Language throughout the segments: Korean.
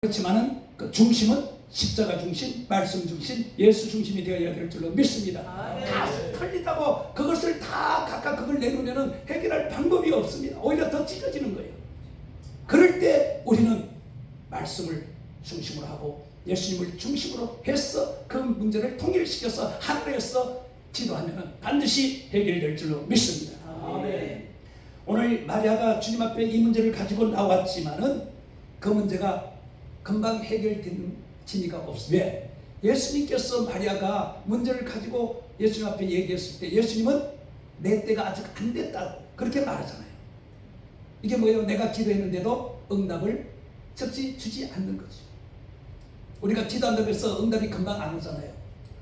그렇지만은 그 중심은 십자가 중심, 말씀 중심, 예수 중심이 되어야 될 줄로 믿습니다. 다 틀리다고 그것을 다 각각 그걸 내놓으면 해결할 방법이 없습니다. 오히려 더 찢어지는 거예요. 그럴 때 우리는 말씀을 중심으로 하고 예수님을 중심으로 해서 그 문제를 통일시켜서 하늘에서 기도하면 반드시 해결될 줄로 믿습니다. 아멘. 오늘 마리아가 주님 앞에 이 문제를 가지고 나왔지만은 그 문제가 금방 해결된 진리가 없어요. 왜? 예수님께서 마리아가 문제를 가지고 예수님 앞에 얘기했을 때 예수님은 내 때가 아직 안 됐다고 그렇게 말하잖아요. 이게 뭐예요? 내가 기도했는데도 응답을 적지 주지 않는 거죠. 우리가 기도한다고 해서 응답이 금방 안 오잖아요.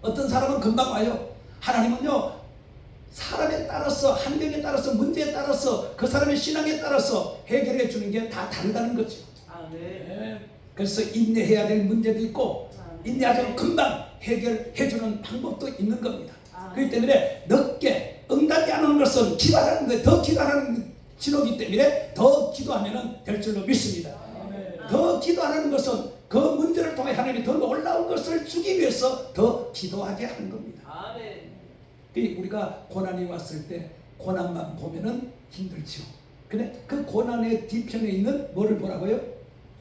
어떤 사람은 금방 와요. 하나님은요, 사람에 따라서, 환경에 따라서, 문제에 따라서, 그 사람의 신앙에 따라서 해결해 주는 게 다 다르다는 거죠. 네. 그래서 인내해야 될 문제도 있고 인내하자면 금방 해결해 주는 방법도 있는 겁니다. 그렇기 때문에 늦게 응답이 안 오는 것은 기도하라는 거예요. 더 기도하라는 신호기 때문에 더 기도하면 될 줄로 믿습니다. 더 기도하라는 것은 그 문제를 통해 하나님이 더 놀라운 것을 주기 위해서 더 기도하게 하는 겁니다. 우리가 고난이 왔을 때 고난만 보면은 힘들죠. 근데 그 고난의 뒤편에 있는 뭐를 보라고요?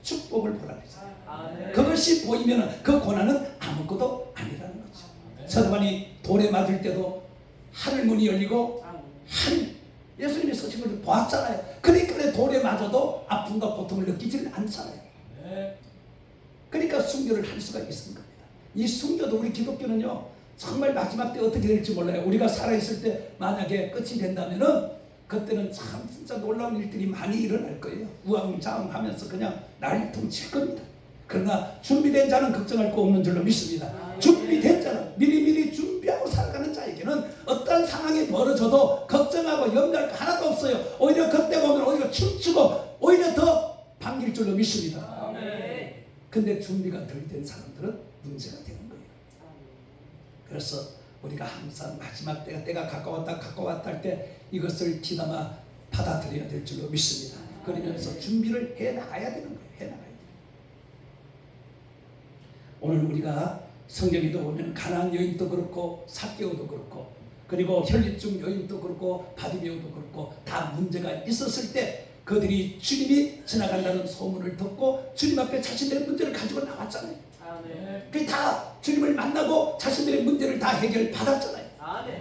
축복을 보라 그랬어요. 그것이 보이면 그 고난은 아무것도 아니라는 거죠. 서도반이 돌에 맞을 때도 하늘 문이 열리고 예수님이 서신 걸 보았잖아요. 그러니까 돌에 맞아도 아픔과 고통을 느끼지는 않잖아요. 그러니까 순교를 할 수가 있는 겁니다. 이 순교도 우리 기독교는요, 정말 마지막 때 어떻게 될지 몰라요. 우리가 살아있을 때 만약에 끝이 된다면은 그때는 참 진짜 놀라운 일들이 많이 일어날 거예요. 우왕좌왕하면서 그냥 난리통 칠 겁니다. 그러나 준비된 자는 걱정할 거 없는 줄로 믿습니다. 준비된 자는 미리미리 준비하고 살아가는 자에게는 어떤 상황이 벌어져도 걱정하고 염려할 거 하나도 없어요. 오히려 그때 보면 오히려 춤추고 오히려 더 반길 줄로 믿습니다. 근데 준비가 덜 된 사람들은 문제가 되는 거예요. 그래서 우리가 항상 마지막 때가 가까웠다 할 때 이것을 기나마 받아들여야 될 줄로 믿습니다. 그러면서 준비를 해나가야 되는 거예요. 해나가야 돼요. 오늘 우리가 성경에도 보면 가나안 여인도 그렇고 삭개오도 그렇고 그리고 혈류증 여인도 그렇고 바디메오도 그렇고 다 문제가 있었을 때 그들이 주님이 지나간다는 소문을 듣고 주님 앞에 자신들의 문제를 가지고 나왔잖아요. 그 다 주님을 만나고 자신들의 문제를 다 해결받았잖아요.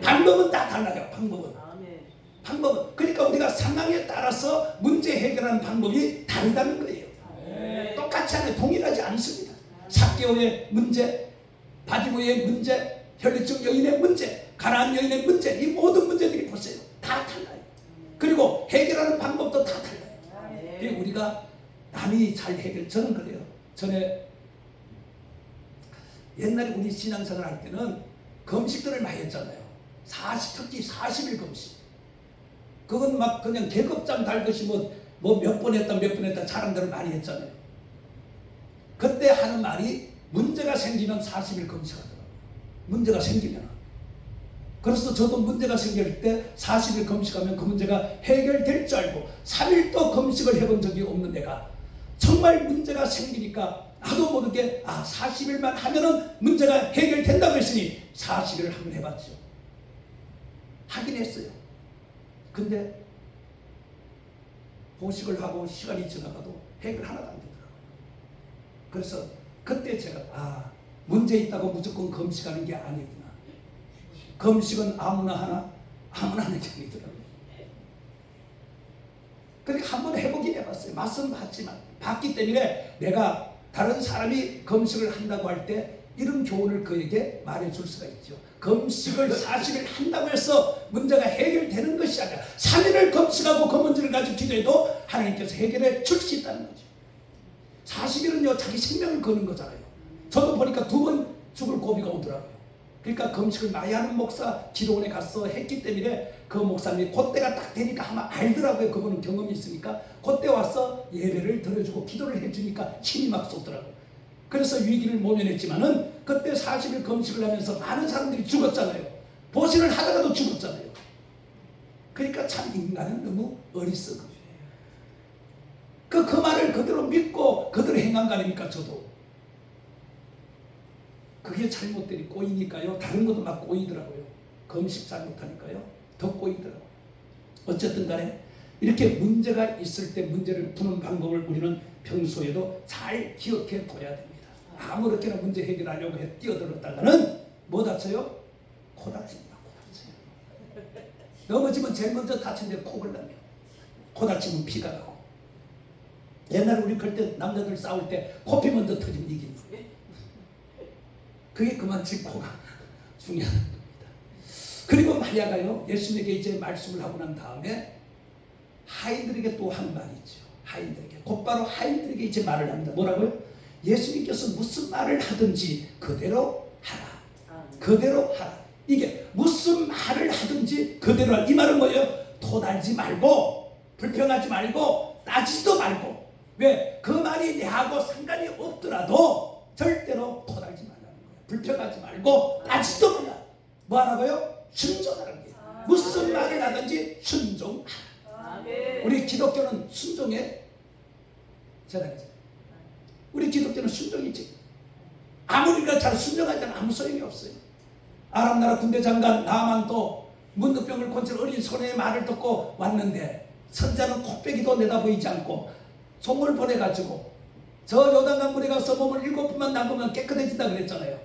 방법은 다 달라요. 방법은 그러니까 우리가 상황에 따라서 문제 해결하는 방법이 다르다는 거예요. 똑같이 하는 동일하지 않습니다. 삭개오의 문제, 바디메오의 문제, 혈류증 여인의 문제, 가나안 여인의 문제, 이 모든 문제들이 보세요. 다 달라요. 그리고 해결하는 방법도 다 달라요. 우리가 남이 잘 저는 그래요. 전에 옛날에 우리 신앙생활 할 때는 금식들을 많이 했잖아요. 특히 40일 금식. 그건 막 그냥 계급장 달듯이 뭐 몇 번 했다 사람들을 많이 했잖아요. 그때 하는 말이 문제가 생기면 40일 금식하더라고요. 문제가 생기면. 그래서 저도 문제가 생길 때 40일 금식하면 그 문제가 해결될 줄 알고 3일도 금식을 해본 적이 없는 내가 정말 문제가 생기니까 나도 모르게 40일만 하면은 문제가 해결된다고 했으니 40일을 한번 해봤죠. 하긴 했어요. 근데 보식을 하고 시간이 지나가도 해결 하나도 안 되더라고요. 그래서 그때 제가 문제 있다고 무조건 금식하는 게 아니구나. 금식은 아무나 하는 게 아니더라고요. 그러니까 한번 해보긴 해봤어요. 맛은 봤지만 봤기 때문에 내가 다른 사람이 금식을 한다고 할 때 이런 교훈을 그에게 말해줄 수가 있죠. 금식을 40일 한다고 해서 문제가 해결되는 것이 아니라 3일을 금식하고 그 문제를 가지고 기도해도 하나님께서 해결해 줄 수 있다는 거죠. 40일은요 자기 생명을 거는 거잖아요. 저도 보니까 2번 죽을 고비가 오더라고요. 그러니까 금식을 많이 하는 목사 기도원에 가서 했기 때문에 그 목사님이 그때가 딱 되니까 아마 알더라고요. 그분은 경험이 있으니까 그때 와서 예배를 드려주고 기도를 해주니까 힘이 막 쏟더라고요. 그래서 위기를 모면했지만은 그때 40일 금식을 하면서 많은 사람들이 죽었잖아요. 보신을 하다가도 죽었잖아요. 그러니까 참 인간은 너무 어리석어. 그 말을 그대로 믿고 그대로 행한 거 아닙니까? 저도. 그게 잘못되니 꼬이니까요. 다른 것도 막 꼬이더라고요. 금식 잘못하니까요. 더 꼬이더라고요. 어쨌든 간에 이렇게 문제가 있을 때 문제를 푸는 방법을 우리는 평소에도 잘 기억해 둬야 됩니다. 아무렇게나 문제 해결하려고 뛰어들었다가는 뭐 다쳐요? 코 다칩니다. 코 다쳐요. 넘어지면 제일 먼저 다친 데 코 걸라며. 코 다치면 피가 나고. 옛날에 우리 그때 남자들 싸울 때 코피 먼저 터지면 이깁니다. 그게 그만치 코가 중요한 겁니다. 그리고 마리아가요, 예수님에게 이제 말씀을 하고 난 다음에 하인들에게 또 하는 말이 있죠. 하인들에게. 곧바로 하인들에게 이제 말을 합니다. 뭐라고요? 예수님께서 무슨 말을 하든지 그대로 하라. 그대로 하라. 이게 무슨 말을 하든지 그대로 하라. 이 말은 뭐예요? 토달지 말고, 불평하지 말고, 따지지도 말고. 왜? 그 말이 내하고 상관이 없더라도 절대로 토달지 말라는 거예요. 불평하지 말고, 따지지도 말라. 뭐 하라고요? 순종하라는 거예요. 무슨 말을 하든지 순종하라. 우리 기독교는 순종의 재단이죠. 우리 기독교는 순종이지. 아무리 우리가 잘 순종하자면 아무 소용이 없어요. 아람 나라 군대 장관 나만도 문둥병을 고칠 어린 소녀의 말을 듣고 왔는데 선자는 코빼기도 내다보이지 않고 송을 보내가지고 저 요단강물에 가서 몸을 7번만 담그면 깨끗해진다 그랬잖아요.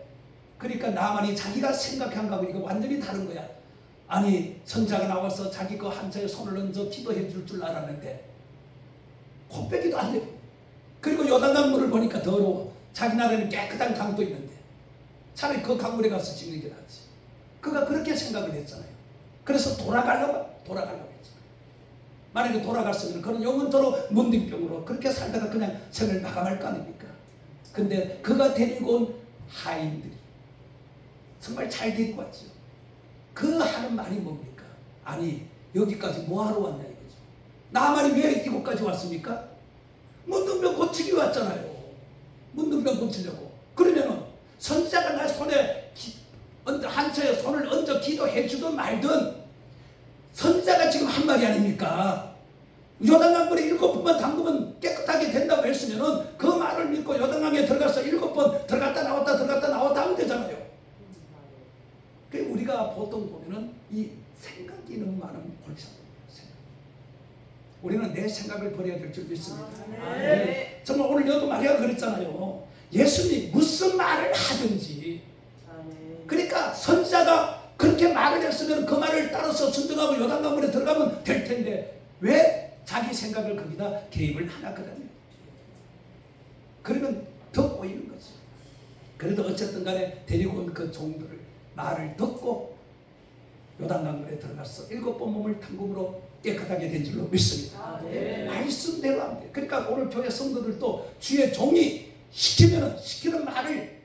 그러니까 나만이 자기가 생각한 거하고 이거 완전히 다른 거야. 아니 선자가 나와서 자기 그 한처에 손을 얹어 기도해 줄 줄 알았는데 코빼기도 안 되고, 그리고 요단강물을 보니까 더러워. 자기 나라에는 깨끗한 강도 있는데 차라리 그 강물에 가서 찍는 게 낫지. 그가 그렇게 생각을 했잖아요. 그래서 돌아가려고 했잖아요. 만약에 돌아갔으면 그는 영원토록 문둥병으로 그렇게 살다가 그냥 생을 마감할 거 아닙니까? 근데 그가 데리고 온 하인들이 정말 잘 데리고 왔죠. 그 하는 말이 뭡니까? 아니 여기까지 뭐하러 왔냐 이거죠. 나만이 왜 이곳까지 왔습니까? 문둥병 고치기 왔잖아요. 문둥병 고치려고. 그러면은 선지자가 나 손에 한처에 손을 얹어 기도해 주든 말든 선지자가 지금 한 말이 아닙니까? 요단강물에 7번만 담그면 깨끗하게 된다고 했으면은 그 말을 믿고 요단강에 들어가서 7번 들어갔다 나왔다 하면 되잖아요. 우리가 보통 보면은 이 생각이 너무 많으면 골치 아파요. 우리는 내 생각을 버려야 될 줄 믿습니다. 정말 오늘 여도 마리아가 그랬잖아요. 예수님이 무슨 말을 하든지, 그러니까 선지자가 그렇게 말을 했으면 그 말을 따라서 순종하고 요단강물에 들어가면 될 텐데 왜 자기 생각을 거기다 개입을 하냐거든요. 그러면 더 꼬이는 거죠. 그래도 어쨌든 간에 데리고 온 그 종들을 말을 듣고 요단강물에 들어가서 7번 몸을 탕금으로 깨끗하게 된 줄로 믿습니다. 말씀대로 하면 돼요. 그러니까 오늘 교회 성도들도 주의 종이 시키는 말을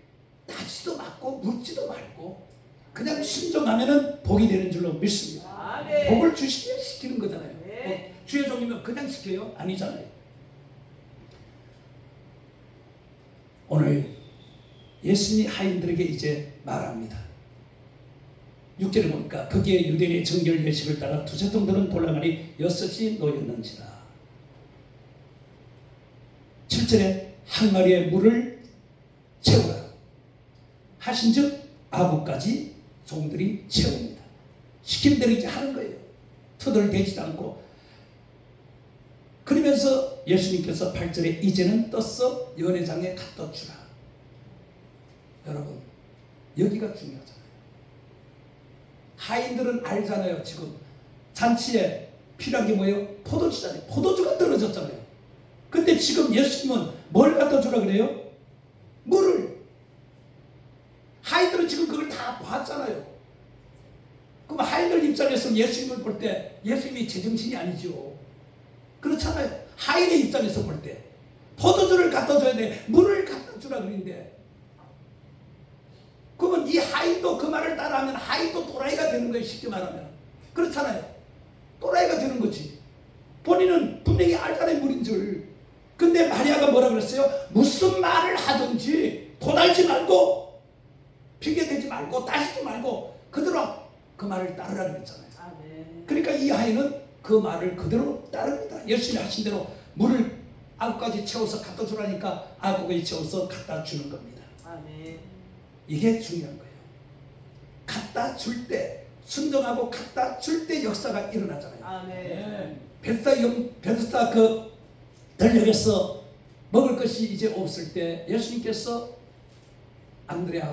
따지도 말고 묻지도 말고 그냥 순종하면은 복이 되는 줄로 믿습니다. 복을 주시면 시키는 거잖아요. 주의 종이면 그냥 시켜요? 아니잖아요. 오늘 예수님이 하인들에게 이제 말합니다. 6절에 보니까 거기에 유대인의 정결 예식을 따라 두세 동들은 돌라가니 6이 놓였는지라. 7절에 한 마리의 물을 채우라 하신즉 아구까지 종들이 채웁니다. 시킨 대로 이제 하는 거예요. 터덜대지도 않고. 그러면서 예수님께서 8절에 이제는 떴어 연회장에 갖다 주라. 여러분 여기가 중요하잖아요. 하인들은 알잖아요. 지금 잔치에 필요한 게 뭐예요? 포도주잖아요. 포도주가 떨어졌잖아요. 근데 지금 예수님은 뭘 갖다 주라 그래요? 물을. 하인들은 지금 그걸 다 봤잖아요. 그럼 하인들 입장에서 예수님을 볼 때 예수님이 제정신이 아니죠. 그렇잖아요. 하인의 입장에서 볼 때 포도주를 갖다 줘야 돼. 물을 갖다 주라 그러는데 그러면 이 하인도 그 말을 따라하면 하인도 또라이가 되는 거예요. 쉽게 말하면. 그렇잖아요. 또라이가 되는 거지. 본인은 분명히 알잖아요. 물인 줄. 근데 마리아가 뭐라 그랬어요? 무슨 말을 하든지 도달지 말고 핑계대지 말고 따지지 말고 그대로 그 말을 따르라 그랬잖아요. 그러니까 이 하인은 그 말을 그대로 따릅니다. 예수님이 하신 대로 물을 아구까지 채워서 갖다 주라니까 아구까지 채워서 갖다 주는 겁니다. 아멘. 이게 중요한 거예요. 갖다 줄 때, 순종하고 갖다 줄 때 역사가 일어나잖아요. 아멘. 베드스다 그 들녘에서 먹을 것이 이제 없을 때 예수님께서 안드레에게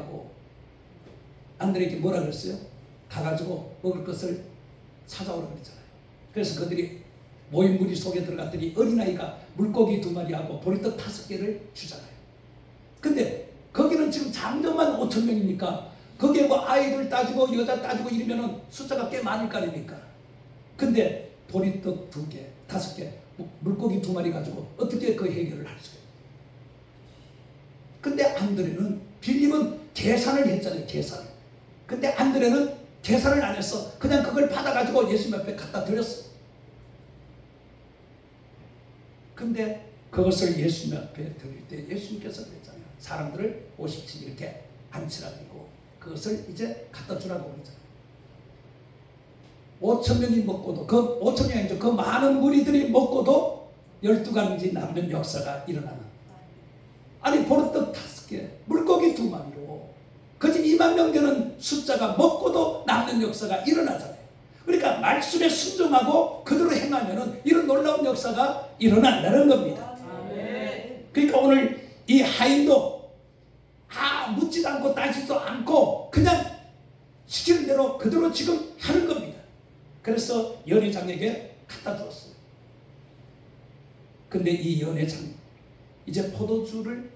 뭐라 그랬어요? 가가지고 먹을 것을 찾아오라고 그랬잖아요. 그래서 그들이 모인 무리 속에 들어갔더니 어린아이가 물고기 2마리하고 보리떡 5개를 주잖아요. 근데 거기는 지금 장정만 5,000명이니까 거기에 뭐 아이들 따지고 여자 따지고 이러면은 숫자가 꽤 많을 거 아닙니까? 근데 보리떡 2개, 5개, 물고기 2마리 가지고 어떻게 그 해결을 할 수가 있어요? 근데 안드레는, 빌립은 계산을 했잖아요. 계산을. 근데 안드레는 계산을 안 했어. 그냥 그걸 받아가지고 예수님 앞에 갖다 드렸어. 근데 그것을 예수님 앞에 드릴 때 예수님께서 그랬잖아요. 사람들을 50씩 이렇게 앉히라고 그것을 이제 갖다 주라고 그랬잖아요. 5,000명이 먹고도, 그 5,000명이 아니죠. 그 많은 무리들이 먹고도 12가지 남는 역사가 일어나는. 아니 보리떡 5개, 물고기 2마리로 거짓 2만 명 되는 숫자가 먹고도 남는 역사가 일어나잖아요. 그러니까 말씀에 순종하고 그대로 행하면은 이런 놀라운 역사가 일어난다는 겁니다. 그러니까 오늘 이 하인도 묻지도 않고 따지도 않고 그냥 시키는 대로 그대로 지금 하는 겁니다. 그래서 연회장에게 갖다 주었어요. 근데 이 연회장 이제 포도주를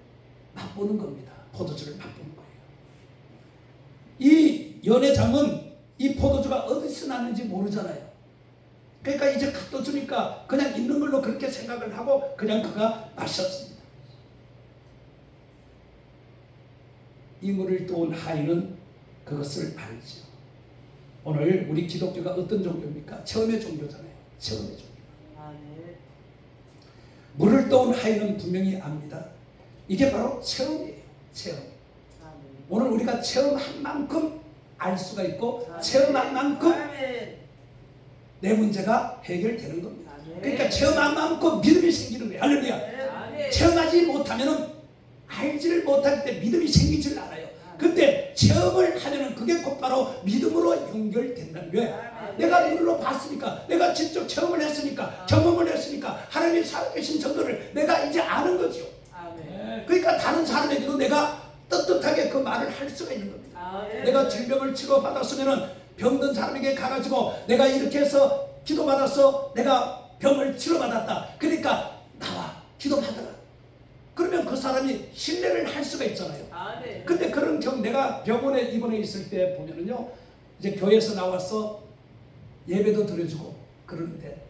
맛보는 겁니다. 포도주를 맛보는 거예요. 이 연회장은 이 포도주가 어디서 났는지 모르잖아요. 그러니까 이제 갖다 주니까 그냥 있는 걸로 그렇게 생각을 하고 그냥 그가 마셨습니다. 이 물을 떠온 하인은 그것을 알죠. 오늘 우리 기독교가 어떤 종교입니까? 체험의 종교잖아요. 체험의 종교. 물을 떠온 하인은 분명히 압니다. 이게 바로 체험이에요. 체험. 오늘 우리가 체험한 만큼 알 수가 있고 체험한 만큼 내 문제가 해결되는 겁니다. 그러니까 체험한 만큼 믿음이 생기는 거예요. 할렐루야. 체험하지 못하면 알지를 못할 때 믿음이 생기질 않아요. 근데 체험을 하면은 그게 곧바로 믿음으로 연결된다는 거예요. 내가 눈으로 봤으니까, 내가 직접 체험을 했으니까, 경험을 했으니까 하나님이 살아계신 정도를 내가 이제 아는 거죠. 그러니까 다른 사람에게도 내가 떳떳하게 그 말을 할 수가 있는 겁니다. 내가 질병을 치료받았으면 병든 사람에게 가가지고 내가 이렇게 해서 기도받았어, 내가 병을 치료받았다, 그러니까 나와 기도받아라. 그러면 그 사람이 신뢰를 할 수가 있잖아요. 근데 그런 내가 병원에 입원해 있을 때 보면은요, 이제 교회에서 나와서 예배도 드려주고 그러는데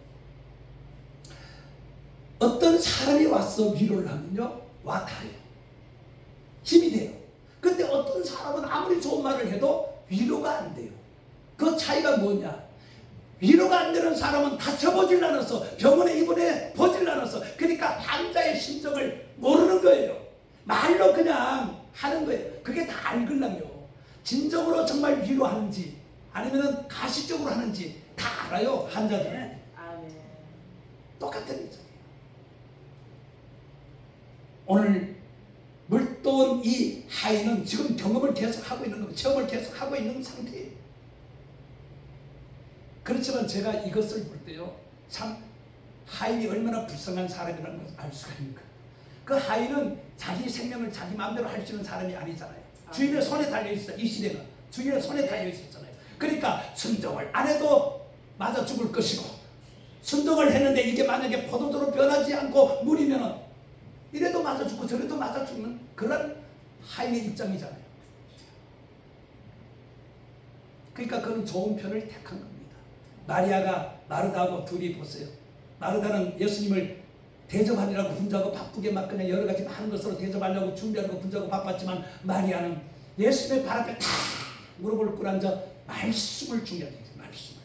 어떤 사람이 와서 위로를 하면요, 와 닿아요. 힘이 돼요. 근데 어떤 사람은 아무리 좋은 말을 해도 위로가 안 돼요. 그 차이가 뭐냐? 위로가 안 되는 사람은 다쳐보질 않았어. 병원에 입원해 보질 않았어. 그러니까 환자의 심정을 모르는 거예요. 말로 그냥 하는 거예요. 그게 다 알걸랑요. 진정으로 정말 위로하는지 아니면 가식적으로 하는지 다 알아요. 환자들은. 똑같은 입장이에요. 오늘 물떠온 이 하인은 지금 경험을 계속하고 있는 겁니다. 체험을 계속하고 있는 상태예요. 그렇지만 제가 이것을 볼 때요, 참 하인이 얼마나 불쌍한 사람이라는 것을 알 수가 있는 거예요. 그 하인은 자기 생명을 자기 마음대로 할 수 있는 사람이 아니잖아요. 주인의 손에 달려있어요. 이 시대는 주인의 손에 달려있었잖아요. 그러니까 순종을 안 해도 맞아 죽을 것이고, 순종을 했는데 이게 만약에 포도주로 변하지 않고 물이면은 이래도 맞아 죽고 저래도 맞아 죽는 그런 하인의 입장이잖아요. 그러니까 그는 좋은 편을 택한 겁니다. 마리아가 마르다하고 둘이 보세요. 마르다는 예수님을 대접하느라고 분주하고 바쁘게 막 그냥 여러 가지 많은 것으로 대접하려고 준비하고 분주하고 바빴지만, 마리아는 예수님의 발 앞에 다 무릎을 꿇어 앉아 말씀을 중요하게 했어요. 말씀을.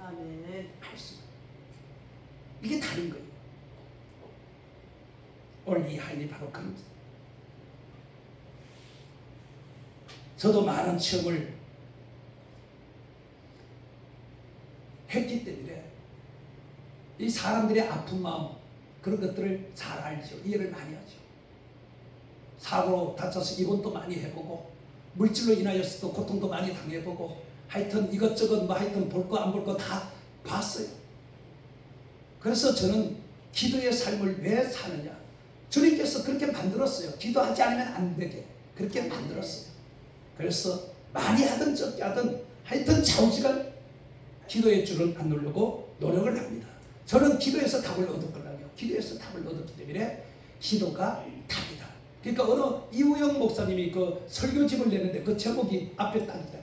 아멘. 말씀. 이게 다른 거예요. 오늘 이 하인이 바로 그런. 저도 많은 체험을 했기 때문에 이 사람들의 아픈 마음, 그런 것들을 잘 알죠. 이해를 많이 하죠. 사고로 다쳐서 입원도 많이 해보고 물질로 인하여서도 고통도 많이 당해보고 하여튼 이것저것 뭐 하여튼 볼 거 안 볼 거 다 봤어요. 그래서 저는 기도의 삶을 왜 사느냐, 주님께서 그렇게 만들었어요. 기도하지 않으면 안 되게 그렇게 만들었어요. 그래서 많이 하든 적게 하든 하여튼 좌우지간 기도의 줄은 안 누르고 노력을 합니다. 저는 기도에서 답을 얻었거든요. 기도에서 답을 얻었기 때문에 기도가 답이다. 그러니까 어느 이우영 목사님이 그 설교집을 내는데 그 제목이 앞에 딱 있다.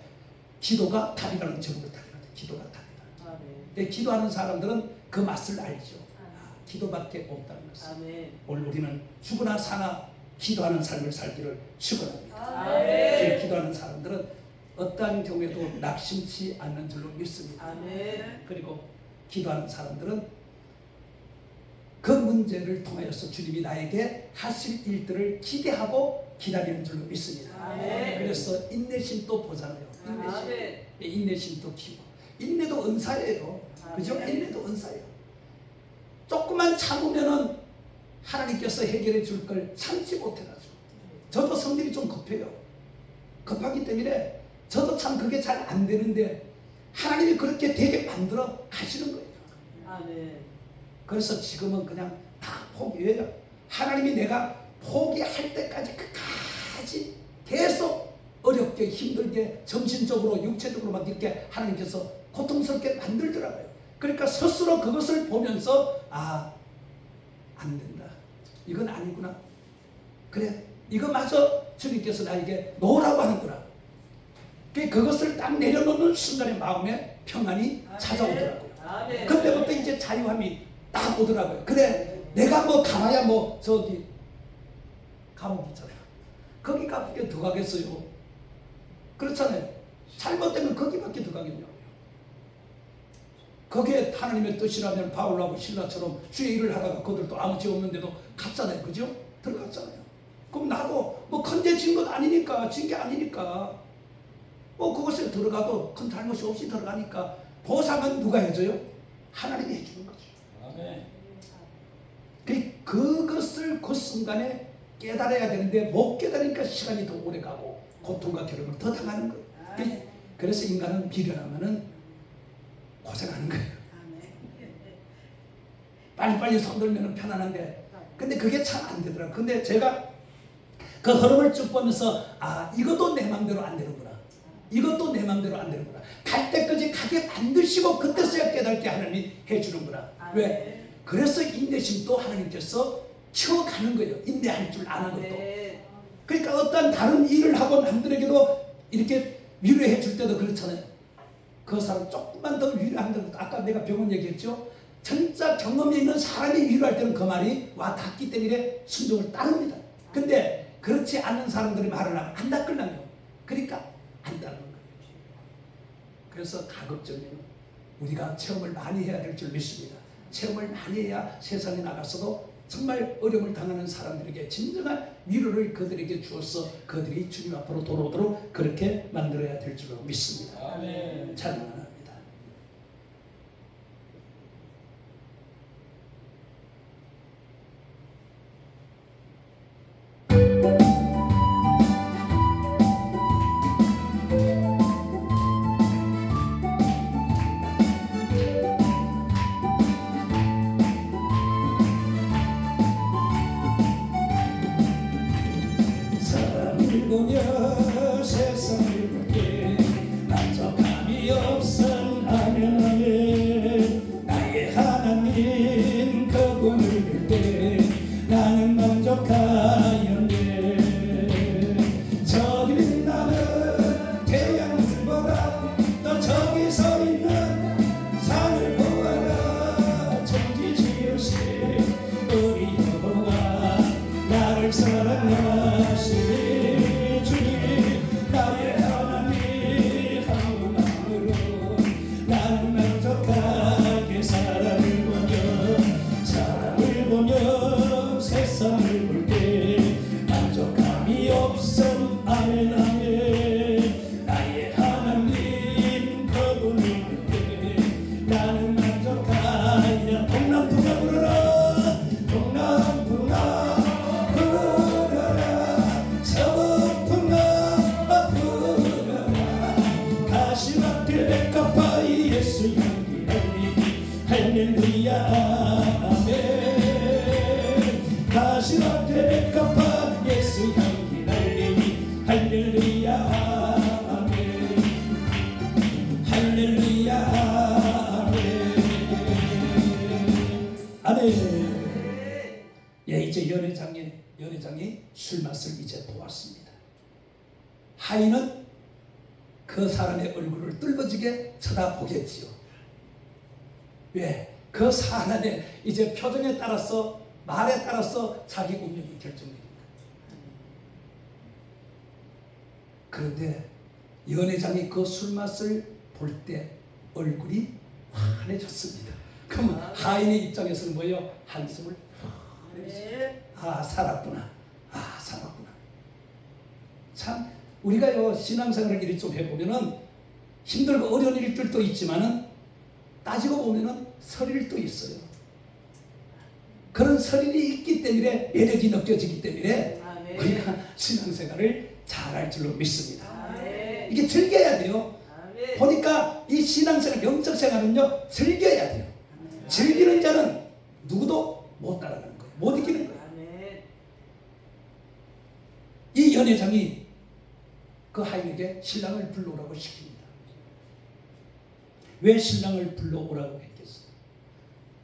기도가 답이라는 제목을 딱 해놨다. 기도가 답이다. 근데 기도하는 사람들은 그 맛을 알죠. 기도밖에 없다는 것을. 오늘 우리는 죽으나 사나 기도하는 삶을 살기를 축원합니다. 기도하는 사람들은 어떠한 경우에도 낙심치 않는 줄로 믿습니다. 그리고 기도하는 사람들은 그 문제를 통하여서 주님이 나에게 하실 일들을 기대하고 기다리는 줄로 믿습니다. 그래서 인내심도 보잖아요. 인내심도 키워. 인내도 은사예요. 그죠? 인내도 은사예요. 조금만 참으면은 하나님께서 해결해 줄 걸 참지 못해가지고. 저도 성질이 좀 급해요. 급하기 때문에 저도 참 그게 잘 안 되는데 하나님이 그렇게 되게 만들어 가시는 거예요. 그래서 지금은 그냥 다 포기해요. 하나님이 내가 포기할 때까지 끝까지 계속 어렵게 힘들게 정신적으로 육체적으로 막 이렇게 하나님께서 고통스럽게 만들더라고요. 그러니까 스스로 그것을 보면서 안 된다. 이건 아니구나. 그래, 이거마저 주님께서 나에게 놓으라고 하는구나. 그것을 딱 내려놓는 순간에 마음에 평안이 찾아오더라고요. 그때부터 이제 자유함이 딱 오더라고요. 그래, 내가 뭐 가봐야 뭐 저기 감옥 있잖아요. 거기 가쁘게 들어가겠어요. 그렇잖아요. 잘못되면 거기밖에 들어가겠냐고요. 거기에 하나님의 뜻이라면 바울하고 신라처럼 주의 일을 하다가 그들도 아무 죄 없는데도 갔잖아요. 그죠? 들어갔잖아요. 그럼 나도 뭐 컨대 진 것 아니니까, 진 게 아니니까 뭐 그것에 들어가도 큰 잘못이 없이 들어가니까 보상은 누가 해줘요? 하나님이 해주는 거죠. 그것을 그 순간에 깨달아야 되는데 못 깨달으니까 시간이 더 오래 가고 고통과 괴로움을 더 당하는 거예요. 그래서 인간은 미련하면은 고생하는 거예요. 빨리빨리 손들면 편안한데 근데 그게 참 안 되더라고요. 근데 제가 그 흐름을 쭉 보면서 이것도 내 맘대로 안 되는구나. 이것도 내 맘대로 안 되는구나. 갈 때까지 가게 만드시고 그때서야 깨닫게 하나님이 해주는구나. 왜? 그래서 인내심도 하나님께서 키워가는 거예요. 인내할 줄 아는 것도. 그러니까 어떤 다른 일을 하고 남들에게도 이렇게 위로해 줄 때도 그렇잖아요. 그 사람 조금만 더 위로한다고. 아까 내가 병원 얘기했죠. 진짜 경험이 있는 사람이 위로할 때는 그 말이 와 닿기 때문에 순종을 따릅니다. 근데 그렇지 않는 사람들이 말을 하면 안 닦으려면 그러니까 안 따르는 거예요. 그래서 가급적이면 우리가 체험을 많이 해야 될 줄 믿습니다. 체험을 많이 해야 세상에 나가서도 정말 어려움을 당하는 사람들에게 진정한 위로를 그들에게 주어서 그들이 주님 앞으로 돌아오도록 그렇게 만들어야 될 줄로 믿습니다. 아멘. 찬양합니다. 보며 세상을 볼게 만족함이 없음 아멘 아멘. 나의 하나님 그분을 볼 때 나는 만족하였네. 저기 빛나는 태양을 보라. 또 저기 서 있는 산을 보아라. 천지 지으신 우리 여호와 나를 사랑하시니 세상을 볼 때 만족함이 없음 아멘 아멘. 나의 하나님 그분을 볼 때 나는 만족하여 동남동아 부르라. 술맛을 이제 보았습니다. 하인은 그 사람의 얼굴을 뚫어지게 쳐다보겠지요. 왜? 그 사람의 이제 표정에 따라서, 말에 따라서 자기 운명이 결정됩니다. 그런데 연회장이 그 술맛을 볼 때 얼굴이 환해졌습니다. 그러면 하인의 입장에서는 뭐예요? 한숨을 아, 살았구나. 아, 살았구나. 참 우리가요 신앙생활을 이렇게 좀 해보면은 힘들고 어려운 일들도 있지만은 따지고 보면은 설일도 있어요. 그런 설일이 있기 때문에 매력이 느껴지기 때문에 우리가 신앙생활을 잘할 줄로 믿습니다. 이게 즐겨야 돼요. 보니까 이 신앙생활, 영적 생활은요 즐겨야 돼요. 즐기는 자는 누구도 못 따라가는 거예요. 못 이기는 거예요. 이 연회장이 그 하인에게 신랑을 불러오라고 시킵니다. 왜 신랑을 불러오라고 했겠어요?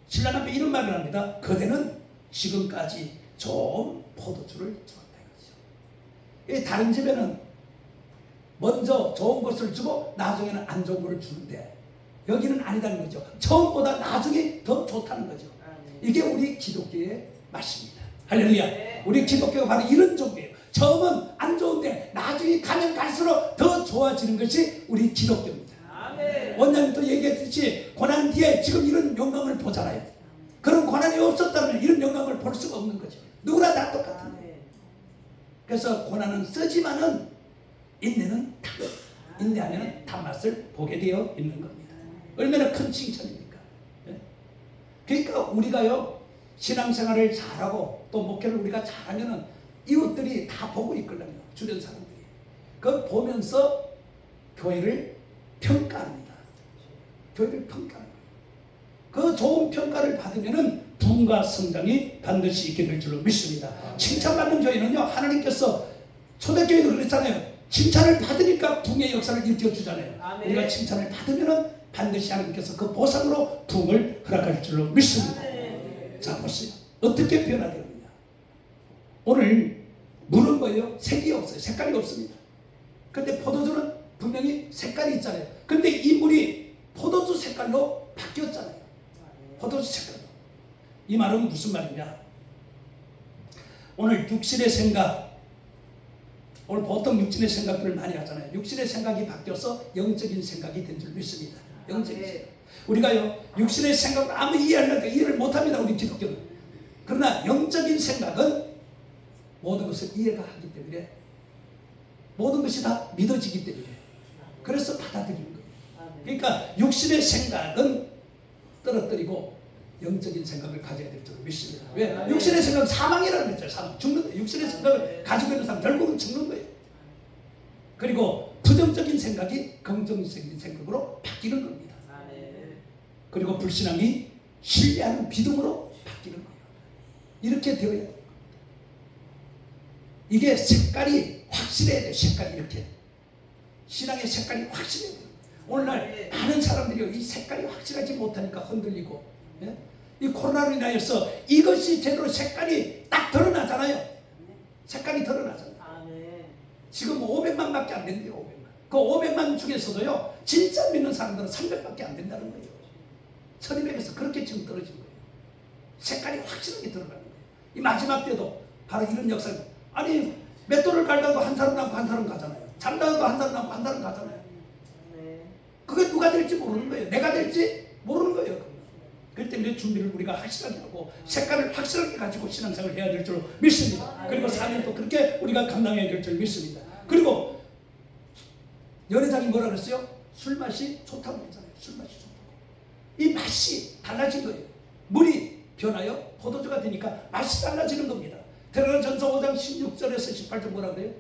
신랑 앞에 이런 말을 합니다. 그대는 지금까지 좋은 포도주를 주었다 이거죠. 다른 집에는 먼저 좋은 것을 주고 나중에는 안 좋은 것을 주는데 여기는 아니다는 거죠. 처음보다 나중에 더 좋다는 거죠. 이게 우리 기독교의 말씀입니다. 할렐루야. 우리 기독교가 바로 이런 종교예요. 처음은 안 좋은데 나중에 가면 갈수록 더 좋아지는 것이 우리 기독교입니다. 원장님도 얘기했듯이 고난 뒤에 지금 이런 영광을 보잖아요. 그런 고난이 없었다면 이런 영광을 볼 수가 없는 거죠. 누구나 다 똑같은 거예요. 그래서 고난은 쓰지만은 인내는 인내하면 단맛을 보게 되어 있는 겁니다. 얼마나 큰 칭찬입니까? 그러니까 우리가요 신앙생활을 잘하고 또 목회를 우리가 잘하면은 이웃들이 다 보고 있거든요. 주변 사람들이. 그걸 보면서 교회를 평가합니다. 교회를 평가합니다. 그 좋은 평가를 받으면은 부흥과 성장이 반드시 있게 될 줄로 믿습니다. 칭찬받는 교회는요 하나님께서 초대교회도 그랬잖아요. 칭찬을 받으니까 부흥의 역사를 일으켜주잖아요. 우리가 칭찬을 받으면은 반드시 하나님께서 그 보상으로 부흥을 허락할 줄로 믿습니다. 자 보세요. 어떻게 변화되느냐. 오늘 물은 뭐예요? 색이 없어요. 색깔이 없습니다. 근데 포도주는 분명히 색깔이 있잖아요. 근데 이 물이 포도주 색깔로 바뀌었잖아요. 포도주 색깔로. 이 말은 무슨 말이냐. 오늘 육신의 생각, 오늘 보통 육신의 생각들을 많이 하잖아요. 육신의 생각이 바뀌어서 영적인 생각이 된 줄 믿습니다. 영적인 생각. 우리가요 육신의 생각을 아무 이해를 못합니다. 우리 기독교는. 그러나 영적인 생각은 모든 것을 이해가 하기 때문에 모든 것이 다 믿어지기 때문에 그래서 받아들이는 거예요. 그러니까 육신의 생각은 떨어뜨리고 영적인 생각을 가져야 될 줄 믿습니다. 왜? 육신의 생각은 사망이라는 거죠. 사망. 죽는 거예요. 육신의 생각을 가지고 있는 사람 결국은 죽는 거예요. 그리고 부정적인 생각이 긍정적인 생각으로 바뀌는 겁니다. 그리고 불신앙이 신뢰하는 믿음으로 바뀌는 거예요. 이렇게 되어야 돼요. 이게 색깔이 확실해야 돼요. 색깔이 이렇게. 신앙의 색깔이 확실해야 돼요. 오늘날 많은 사람들이 이 색깔이 확실하지 못하니까 흔들리고 예? 이 코로나로 인하여서 이것이 제대로 색깔이 딱 드러나잖아요. 색깔이 드러나잖아요. 지금 500만 밖에 안 된대요. 500만. 그 500만 중에서도요 진짜 믿는 사람들은 300밖에 안 된다는 거예요. 1200에서 그렇게 지금 떨어진 거예요. 색깔이 확실하게 드러나는 거예요. 이 마지막 때도 바로 이런 역사가 아니 맷돌을 갈다도 한 사람 남고 한 사람 가잖아요. 잠자도 한 사람 남고 한 사람 가잖아요. 그게 누가 될지 모르는 거예요. 내가 될지 모르는 거예요. 그렇기 때문에 준비를 우리가 확실하게 하고 색깔을 확실하게 가지고 신앙생활을 해야 될 줄 믿습니다. 그리고 사명도 그렇게 우리가 감당해야 될 줄 믿습니다. 그리고 연회장이 뭐라 그랬어요? 술맛이 좋다고 그랬잖아요. 술맛이 좋다고. 이 맛이 달라진 거예요. 물이 변하여 포도주가 되니까 맛이 달라지는 겁니다. 데살로니가전서 5장 16절에서 18절 뭐라 그래요?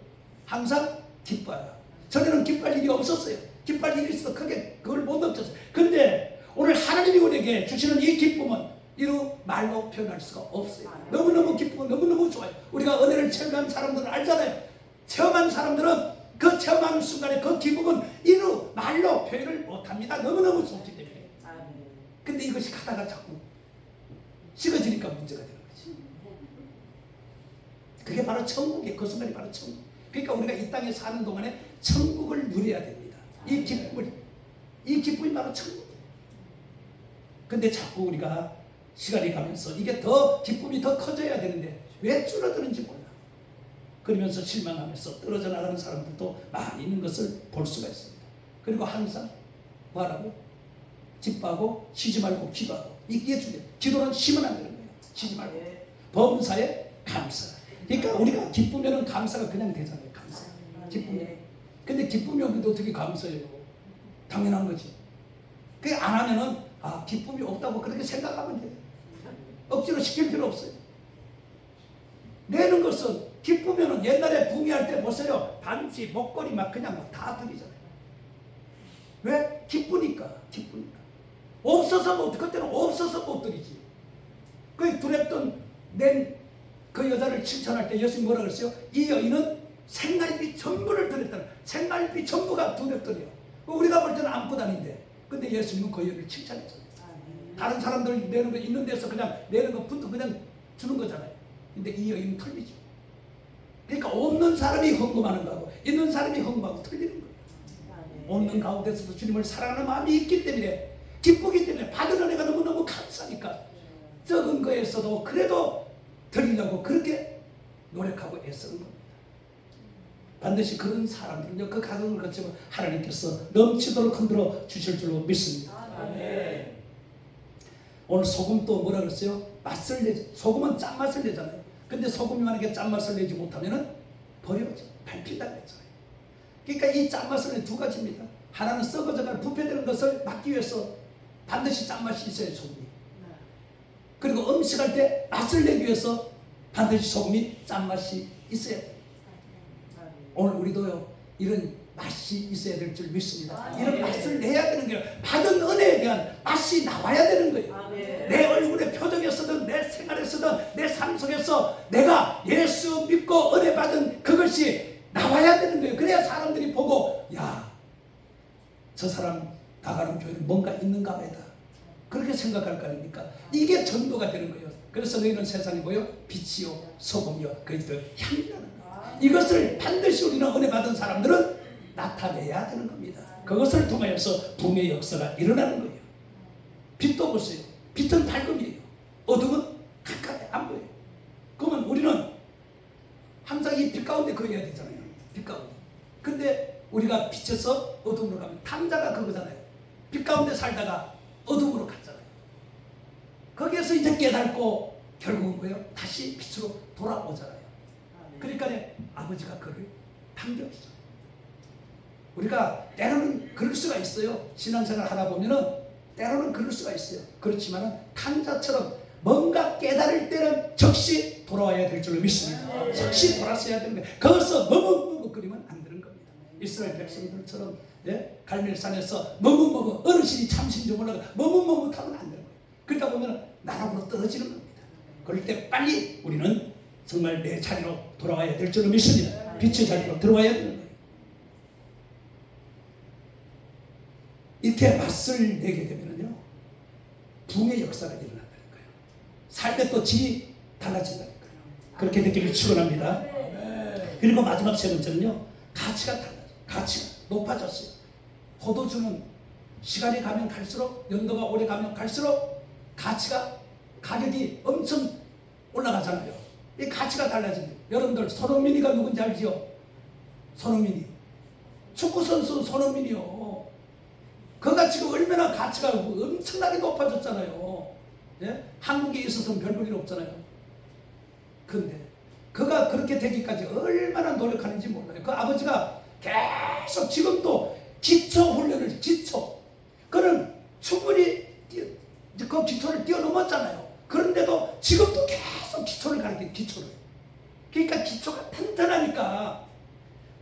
항상 기뻐하라. 전에는 기뻐할 일이 없었어요. 기뻐할 일이 있어도 크게 그걸 못 느꼈어요. 근데 오늘 하나님이 우리에게 주시는 이 기쁨은 이루 말로 표현할 수가 없어요. 너무너무 기쁘고 너무너무 좋아요. 우리가 은혜를 체험한 사람들은 알잖아요. 체험한 사람들은 그 체험하는 순간에 그 기쁨은 이루 말로 표현을 못합니다. 너무너무 좋기 때문에. 근데 이것이 가다가 자꾸 식어지니까 문제가 되는 거지. 그게 바로 천국이에요. 그 순간이 바로 천국. 그러니까 우리가 이 땅에 사는 동안에 천국을 누려야 됩니다. 이 기쁨이 바로 천국이에요. 근데 자꾸 우리가 시간이 가면서 이게 더 기쁨이 더 커져야 되는데 왜 줄어드는지 몰라. 그러면서 실망하면서 떨어져 나가는 사람들도 많이 있는 것을 볼 수가 있습니다. 그리고 항상 뭐하라고? 기뻐하고 쉬지 말고 기도하고. 이게 중요해요. 기도는 쉬면 안 되는 거예요. 쉬지 말고. 범사에 감사. 그러니까 우리가 기쁘면 감사가 그냥 되잖아요. 감사. 기쁘면. 근데 기쁨이 없는데 어떻게 감사해요? 당연한 거지. 그게 안 하면은 기쁨이 없다고 그렇게 생각하면 돼요. 억지로 시킬 필요 없어요. 내는 것은 기쁘면은 옛날에 붕이할 때 보세요. 반지, 목걸이 막 그냥 다 드리잖아요. 왜? 기쁘니까. 없어서 못, 그때는 없어서 못 드리지. 그 두렵던 그 여자를 칭찬할 때 예수님 뭐라 그랬어요? 이 여인은 생활비 전부를 드렸다는, 생활비 전부가 두렵더래요. 우리가 볼 때는 아무것도 아닌데, 근데 예수님은 그 여인을 칭찬했잖아요. 다른 사람들 내는 거 있는 데서 그냥 내는 거 분도 그냥 주는 거잖아요. 근데 이 여인은 틀리죠. 그러니까 없는 사람이 헌금하는 거하고 있는 사람이 헌금하고 틀리는 거예요. 없는 가운데서도 주님을 사랑하는 마음이 있기 때문에, 기쁘기 때문에, 받은 은혜가 너무너무 감사하니까 적은 거에서도 그래도 드리려고 그렇게 노력하고 애쓰는 겁니다. 반드시 그런 사람들은요, 그 가정을 거치면 하나님께서 넘치도록 흔들어 주실 줄로 믿습니다. 아멘. 오늘 소금도 뭐라 그랬어요? 맛을 내지. 소금은 짠맛을 내잖아요. 근데 소금이 만약에 짠맛을 내지 못하면은 버려져. 밟힌다고 했잖아요. 그러니까 이 짠맛을 내 두 가지입니다. 하나는 썩어져가 부패되는 것을 막기 위해서 반드시 짠맛이 있어야 소금이. 그리고 음식할 때 맛을 내기 위해서 반드시 소금이 짠맛이 있어야 돼요. 오늘 우리도요, 이런 맛이 있어야 될 줄 믿습니다. 이런 맛을 내야 되는 거예요. 받은 은혜에 대한 맛이 나와야 되는 거예요. 내 얼굴의 표정에서든 내 생활에서든 내 삶 속에서 내가 예수 믿고 은혜 받은 그것이 나와야 되는 거예요. 그래야 사람들이 보고, 야, 저 사람 나가는 교회는 뭔가 있는가 보다, 그렇게 생각할 거 아닙니까? 이게 전도가 되는 거예요. 그래서 너희는 세상에 뭐요? 빛이요 소금이요 그리스도의 향이라는 거예요. 이것을 반드시 우리는 은혜 받은 사람들은 나타내야 되는 겁니다. 그것을 통하여서 붕의 역사가 일어나는 거예요. 빛도 보세요. 빛은 밝음이에요. 어둠은 가까이 안 보여요. 그러면 우리는 항상 이 빛 가운데 거해야 되잖아요. 빛 가운데. 근데 우리가 빛에서 어둠으로 가면 탐자가 그거잖아요. 빛 가운데 살다가 어둠으로 갔잖아요. 거기에서 이제 깨닫고 결국은 뭐예요? 다시 빛으로 돌아오잖아요. 그러니까 아버지가 그를 반겨주죠. 우리가 때로는 그럴 수가 있어요. 신앙생활 하다 보면은 때로는 그럴 수가 있어요. 그렇지만은 탐자처럼 뭔가 깨달을 때는 즉시 돌아와야 될 줄로 믿습니다. 즉시 돌아서야 되는 거예요. 거기서 머뭇머뭇거리면 안 되는 겁니다. 이스라엘 백성들처럼 갈멜산에서 머뭇머뭇, 어르신이 참신 줄 몰라도 머뭇머뭇하면 안 되는 거예요. 그러다 보면 나락으로 떨어지는 겁니다. 그럴 때 빨리 우리는 정말 내 자리로 돌아와야 될 줄로 믿습니다. 빛의 자리로 들어와야 되는 거예요. 이렇게 맛을 내게 되면요, 붕의 역사가 일어난다는 거예요. 삶의 꽃이 달라진다는 거예요. 그렇게 되기를 축원합니다. 그리고 마지막 세 번째는요, 가치가 달라져요. 가치가 높아졌어요. 포도주는 시간이 가면 갈수록, 연도가 오래 가면 갈수록 가격이 엄청 올라가잖아요. 이 가치가 달라집니다. 여러분들 손흥민이가 누군지 알지요? 손흥민이 축구선수 손흥민이요. 그가 지금 얼마나 가치가 엄청나게 높아졌잖아요. 예? 한국에 있어서는 별 볼 일 없잖아요. 근데 그가 그렇게 되기까지 얼마나 노력하는지 몰라요. 그 아버지가 계속 지금도 기초훈련을 그는 충분히 그 기초를 뛰어넘었잖아요. 그런데도 지금도 계속 기초를 가르쳐요. 기초를. 그러니까 기초가 튼튼하니까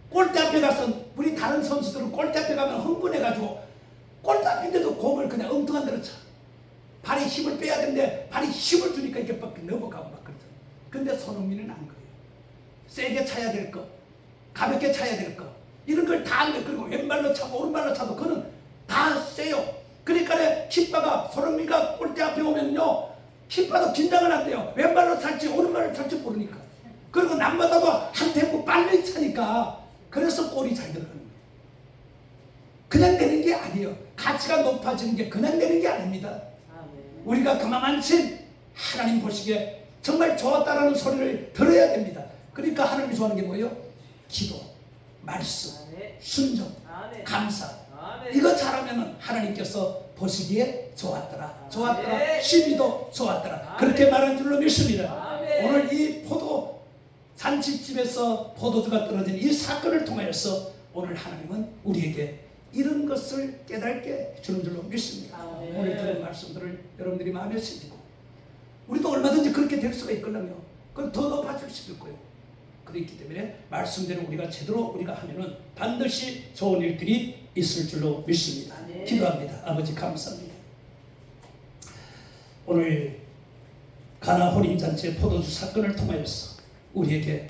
골대 앞에 가서, 우리 다른 선수들은 골대 앞에 가면 흥분해가지고 골대 앞인데도 공을 그냥 엉뚱한 데로 차. 발에 힘을 빼야 되는데 발이 힘을 주니까 이렇게 막 넘어가고 막 그러잖아요. 근데 손흥민은 안 그래요. 세게 차야 될 거, 가볍게 차야 될 거, 이런 걸 다 안 돼. 그리고 왼발로 차고 오른발로 차도 그는 다 세요. 그러니까 키퍼가, 손흥민가 골대 앞에 오면요, 키퍼도 긴장을 안 돼요. 왼발로 찰지 오른발로 찰지 모르니까. 그리고 남보다도 한 템포 빨리 차니까 그래서 골이 잘 들어가는 거예요. 그냥 되는 게 아니에요. 가치가 높아지는 게 그냥 되는 게 아닙니다. 아멘. 우리가 그만큼 하나님 보시기에 정말 좋았다라는 소리를 들어야 됩니다. 그러니까 하나님이 좋아하는 게 뭐예요? 기도, 말씀, 아멘. 순종, 아멘. 감사. 아멘. 이거 잘하면 하나님께서 보시기에 좋았더라, 좋았더라, 아멘. 12도 좋았더라. 아멘. 그렇게 말한 줄로 믿습니다. 아멘. 오늘 이 포도 잔치집에서 포도주가 떨어진 이 사건을 통하여서 오늘 하나님은 우리에게 이런 것을 깨닫게 주는 줄로 믿습니다. 아멘. 오늘 들은 말씀들을 여러분들이 마음에 새기고 우리도 얼마든지 그렇게 될 수가 있거든요. 그건 더 높아질 수도 있고요. 그렇기 때문에 말씀대로 우리가 제대로 우리가 하면은 반드시 좋은 일들이 있을 줄로 믿습니다. 아멘. 기도합니다. 아버지 감사합니다. 오늘 가나 혼인잔치의 포도주 사건을 통하여서 우리에게